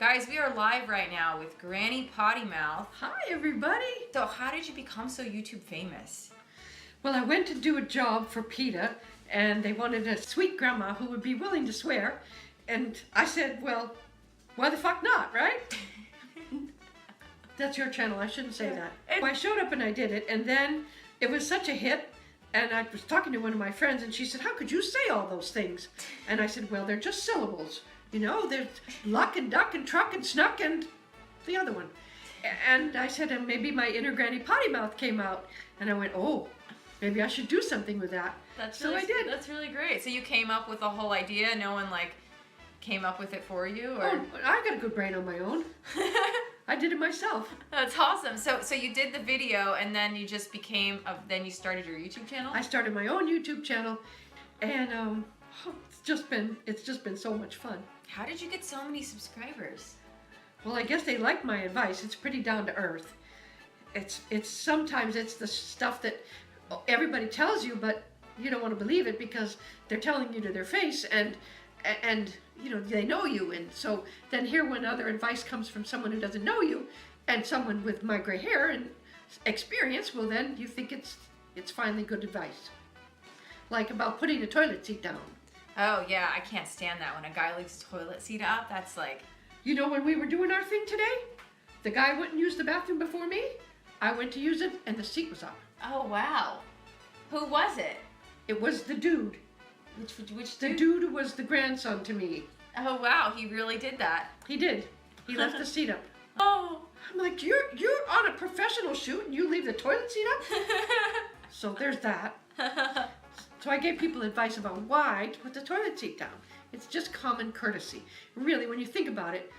Guys, we are live right now with Granny PottyMouth. Hi, everybody. So how did you become so YouTube famous? Well, I went to do a job for PETA, and they wanted a sweet grandma who would be willing to swear. And I said, well, why the fuck not, right? That's your channel, I shouldn't say that. Well, I showed up and I did it, and then it was such a hit. And I was talking to one of my friends, and she said, how could you say all those things? And I said, well, they're just syllables. You know, there's luck and duck and truck and snuck and the other one. And I said, and maybe my inner Granny PottyMouth came out. And I went, oh, maybe I should do something with that. So I did. That's really great. So you came up with the whole idea. No one came up with it for you, or? Oh, I got a good brain on my own. I did it myself. That's awesome. So you did the video, and then you just became. Then you started your YouTube channel. I started my own YouTube channel, and it's just been so much fun. How did you get so many subscribers? Well, I guess they like my advice. It's pretty down to earth. It's sometimes it's the stuff that everybody tells you, but you don't want to believe it because they're telling you to their face, and you know, they know you, and so then here when other advice comes from someone who doesn't know you, and someone with my gray hair and experience, well then you think it's finally good advice. Like about putting a toilet seat down. Oh yeah, I can't stand that when a guy leaves his toilet seat up. That's like... You know, when we were doing our thing today, the guy went and used the bathroom before me. I went to use it and the seat was up. Oh wow. Who was it? It was the dude. Which The dude was the grandson to me. Oh wow, he really did that. He did. He left the seat up. Oh. I'm like, you're on a professional shoot and you leave the toilet seat up? So there's that. So I gave people advice about why to put the toilet seat down. It's just common courtesy. Really, when you think about it,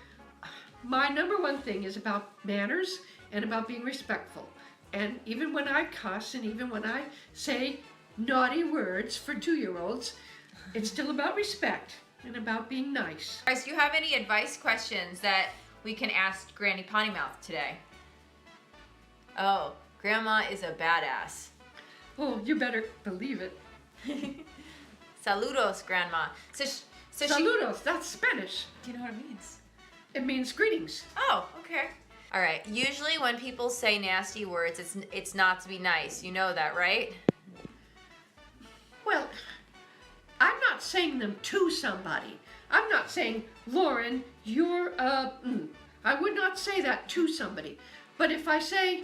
my number one thing is about manners and about being respectful. And even when I cuss and even when I say naughty words for 2-year-olds, it's still about respect and about being nice. Guys, do you have any advice questions that we can ask Granny PottyMouth today? Oh, Grandma is a badass. Oh, you better believe it. Saludos, Grandma. Saludos, that's Spanish. Do you know what it means? It means greetings. Oh, okay. All right. Usually when people say nasty words, it's not to be nice. You know that, right? Well, I'm not saying them to somebody. I'm not saying, Lauren, you're I would not say that to somebody. But if I say,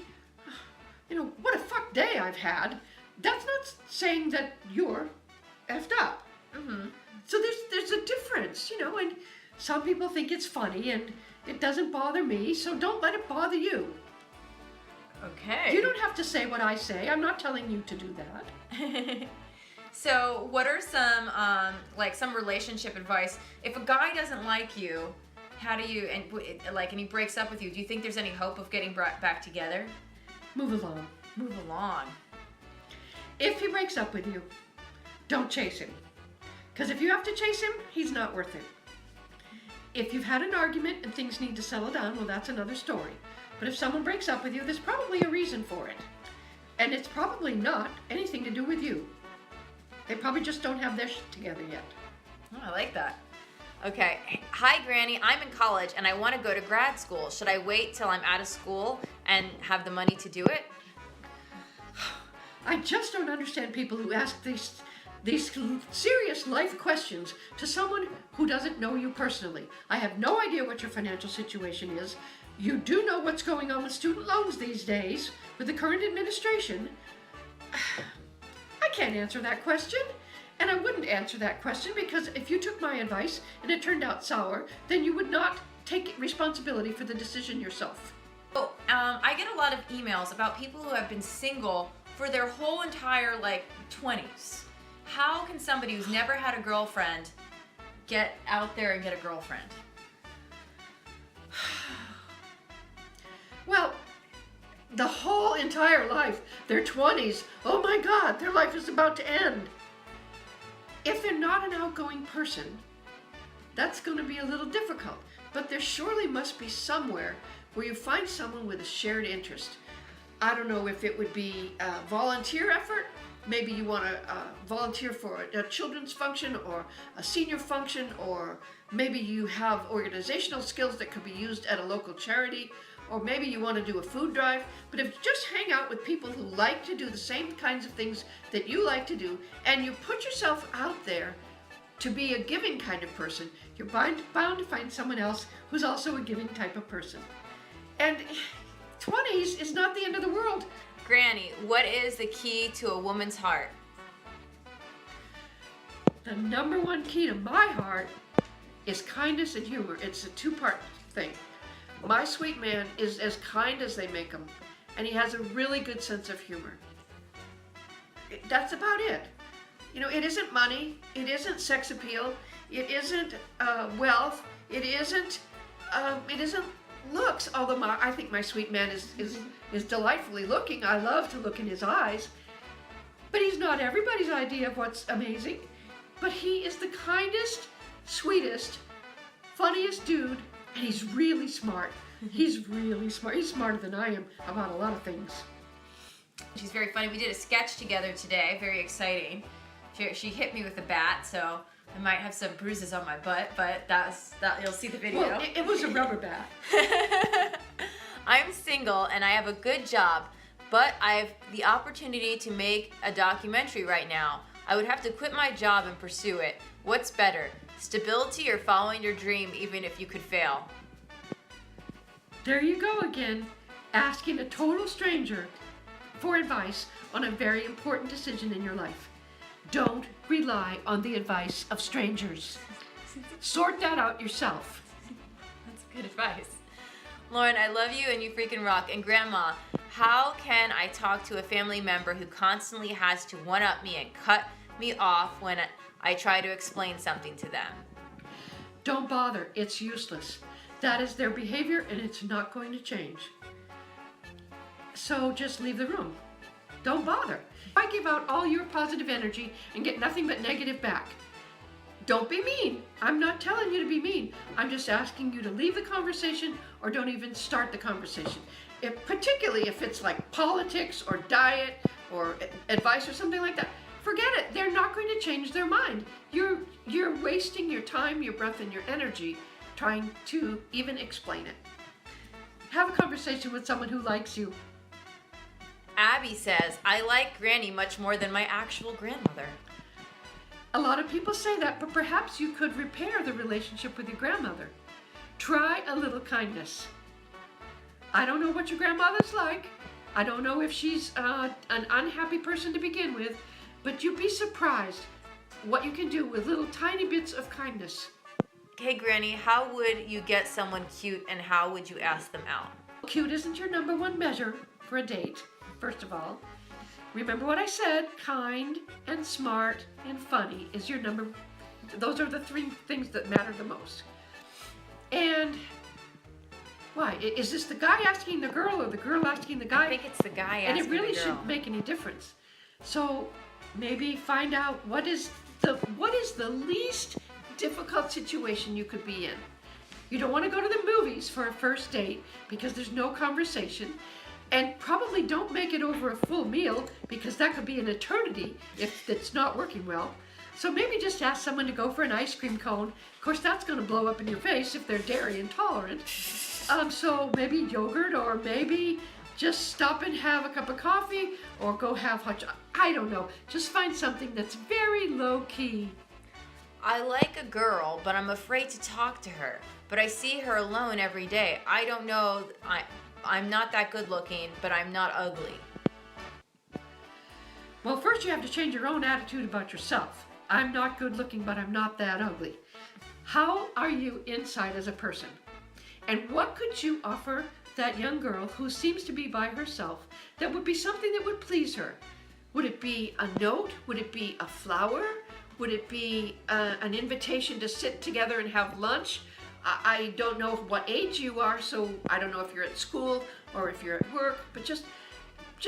you know, what a fuck day I've had, that's not saying that you're effed up. Mm-hmm. So there's a difference, you know, and some people think it's funny and it doesn't bother me, so don't let it bother you. Okay. You don't have to say what I say. I'm not telling you to do that. So what are some some relationship advice? If a guy doesn't like you, how do you, and he breaks up with you, do you think there's any hope of getting brought back together? Move along. Move along. If he breaks up with you, don't chase him. Because if you have to chase him, he's not worth it. If you've had an argument and things need to settle down, well, that's another story. But if someone breaks up with you, there's probably a reason for it. And it's probably not anything to do with you. They probably just don't have their shit together yet. Oh, I like that. Okay. Hi, Granny. I'm in college and I want to go to grad school. Should I wait till I'm out of school and have the money to do it? I just don't understand people who ask these serious life questions to someone who doesn't know you personally. I have no idea what your financial situation is. You do know what's going on with student loans these days with the current administration. I can't answer that question, and I wouldn't answer that question because if you took my advice and it turned out sour, then you would not take responsibility for the decision yourself. Oh, I get a lot of emails about people who have been single for their whole entire 20s. How can somebody who's never had a girlfriend get out there and get a girlfriend? Well, the whole entire life, their 20s, oh my God, their life is about to end. If they're not an outgoing person, that's going to be a little difficult. But there surely must be somewhere where you find someone with a shared interest. I don't know if it would be a volunteer effort maybe you want to volunteer for a children's function or a senior function, or maybe you have organizational skills that could be used at a local charity, or maybe you want to do a food drive. But if you just hang out with people who like to do the same kinds of things that you like to do, and you put yourself out there to be a giving kind of person, you're bound to find someone else who's also a giving type of person. And 20s is not the end of the world. Granny, what is the key to a woman's heart? The number one key to my heart is kindness and humor. It's a two-part thing. My sweet man is as kind as they make him, and he has a really good sense of humor. That's about it. You know, it isn't money, it isn't sex appeal, it isn't wealth, it isn't looks. Although I think my sweet man is delightfully looking. I love to look in his eyes. But he's not everybody's idea of what's amazing. But he is the kindest, sweetest, funniest dude, and he's really smart. He's really smart. He's smarter than I am about a lot of things. She's very funny. We did a sketch together today. Very exciting. She hit me with a bat, so I might have some bruises on my butt, but you'll see the video. Well, it was a rubber bat. I'm single and I have a good job, but I have the opportunity to make a documentary right now. I would have to quit my job and pursue it. What's better, stability or following your dream even if you could fail? There you go again, asking a total stranger for advice on a very important decision in your life. Don't rely on the advice of strangers. Sort that out yourself. That's good advice. Lauren, I love you and you freaking rock. And Grandma, how can I talk to a family member who constantly has to one-up me and cut me off when I try to explain something to them? Don't bother. It's useless. That is their behavior and it's not going to change. So just leave the room. Don't bother. I give out all your positive energy and get nothing but negative back. Don't be mean. I'm not telling you to be mean. I'm just asking you to leave the conversation or don't even start the conversation. Particularly if it's like politics or diet or advice or something like that. Forget it. They're not going to change their mind. You're wasting your time, your breath, and your energy trying to even explain it. Have a conversation with someone who likes you. Abby says, I like Granny much more than my actual grandmother. A lot of people say that, but perhaps you could repair the relationship with your grandmother. Try a little kindness. I don't know what your grandmother's like. I don't know if she's an unhappy person to begin with, but you'd be surprised what you can do with little tiny bits of kindness. Hey Granny, how would you get someone cute and how would you ask them out? Cute isn't your number one measure for a date, first of all. Remember what I said, kind and smart and funny is your number. Those are the three things that matter the most. And why? Is this the guy asking the girl or the girl asking the guy? I think it's the guy asking the girl. And it really shouldn't make any difference. So maybe find out what is the least difficult situation you could be in. You don't want to go to the movies for a first date because there's no conversation. And probably don't make it over a full meal because that could be an eternity if it's not working well. So maybe just ask someone to go for an ice cream cone. Of course, that's going to blow up in your face if they're dairy intolerant. So maybe yogurt, or maybe just stop and have a cup of coffee or go have hot chocolate. I don't know. Just find something that's very low key. I like a girl, but I'm afraid to talk to her. But I see her alone every day. I don't know. I'm not that good looking, but I'm not ugly. Well, first you have to change your own attitude about yourself. I'm not good looking, but I'm not that ugly. How are you inside as a person? And what could you offer that young girl who seems to be by herself that would be something that would please her? Would it be a note? Would it be a flower? Would it be an invitation to sit together and have lunch? I don't know what age you are, so I don't know if you're at school or if you're at work, but just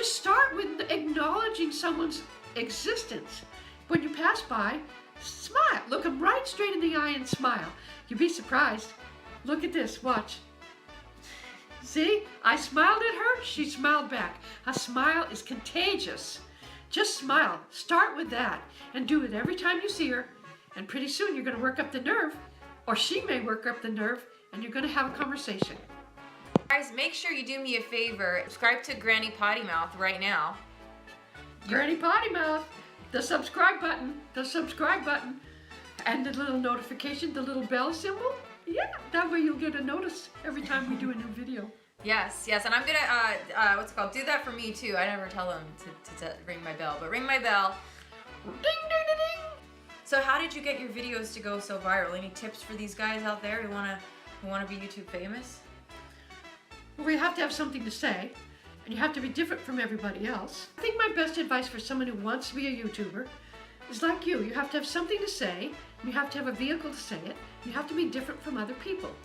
start with acknowledging someone's existence. When you pass by, smile. Look them right straight in the eye and smile. You'd be surprised. Look at this, watch. See, I smiled at her, she smiled back. A smile is contagious. Just smile. Start with that and do it every time you see her. And pretty soon you're going to work up the nerve, or she may work up the nerve, and you're going to have a conversation. Guys, make sure you do me a favor. Subscribe to Granny PottyMouth right now. Granny PottyMouth, the subscribe button, and the little notification, the little bell symbol. Yeah, that way you'll get a notice every time we do a new video. Yes, and I'm gonna, what's it called? Do that for me too. I never tell them to ring my bell, but ring my bell. Ding, ding, ding, ding. So how did you get your videos to go so viral? Any tips for these guys out there who wanna be YouTube famous? Well, you have to have something to say, and you have to be different from everybody else. I think my best advice for someone who wants to be a YouTuber is like you. You have to have something to say, and you have to have a vehicle to say it. You have to be different from other people.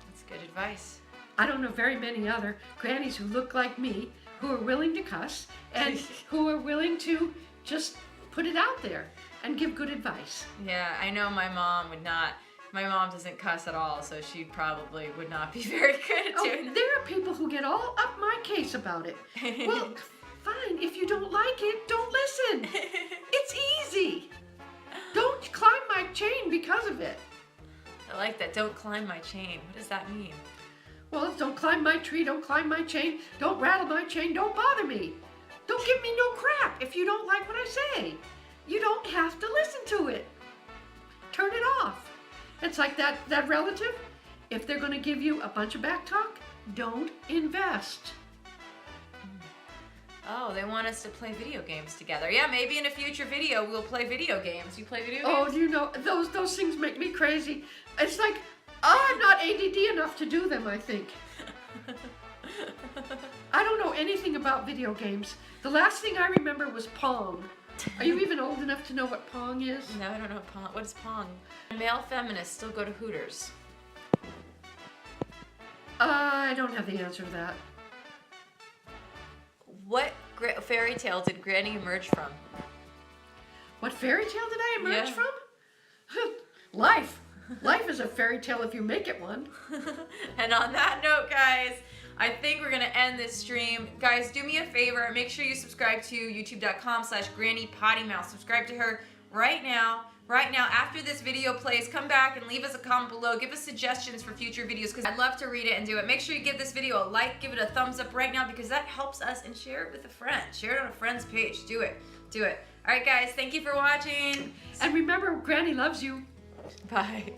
That's good advice. I don't know very many other grannies who look like me, who are willing to cuss, and who are willing to just put it out there and give good advice. Yeah, I know my mom would not. My mom doesn't cuss at all, so she probably would not be very good at doing that. There are people who get all up my case about it. Well, fine, if you don't like it, don't listen. It's easy. Don't climb my chain because of it. I like that. Don't climb my chain. What does that mean? Well, don't climb my tree, don't climb my chain, don't rattle my chain, don't bother me. Don't give me no crap if you don't like what I say. You don't have to listen to it. Turn it off. It's like that relative. If they're going to give you a bunch of back talk, don't invest. Oh, they want us to play video games together. Yeah, maybe in a future video we'll play video games. You play video games? Oh, do you know, those things make me crazy. It's like, I'm not ADD enough to do them, I think. I don't know anything about video games. The last thing I remember was Pong. Are you even old enough to know what Pong is? No, I don't know what Pong. What is Pong? Male feminists still go to Hooters. I don't have the answer to that. What fairy tale did Granny emerge from? What fairy tale did I emerge Yeah. from? Life. Life is a fairy tale if you make it one. And on that note, guys, I think we're gonna end this stream. Guys, do me a favor. Make sure you subscribe to youtube.com/GrannyPottyMouth. Subscribe to her right now. Right now, after this video plays, come back and leave us a comment below. Give us suggestions for future videos because I'd love to read it and do it. Make sure you give this video a like, give it a thumbs up right now because that helps us, and share it with a friend. Share it on a friend's page. Do it. Do it. All right, guys, thank you for watching. And remember, Granny loves you. Bye.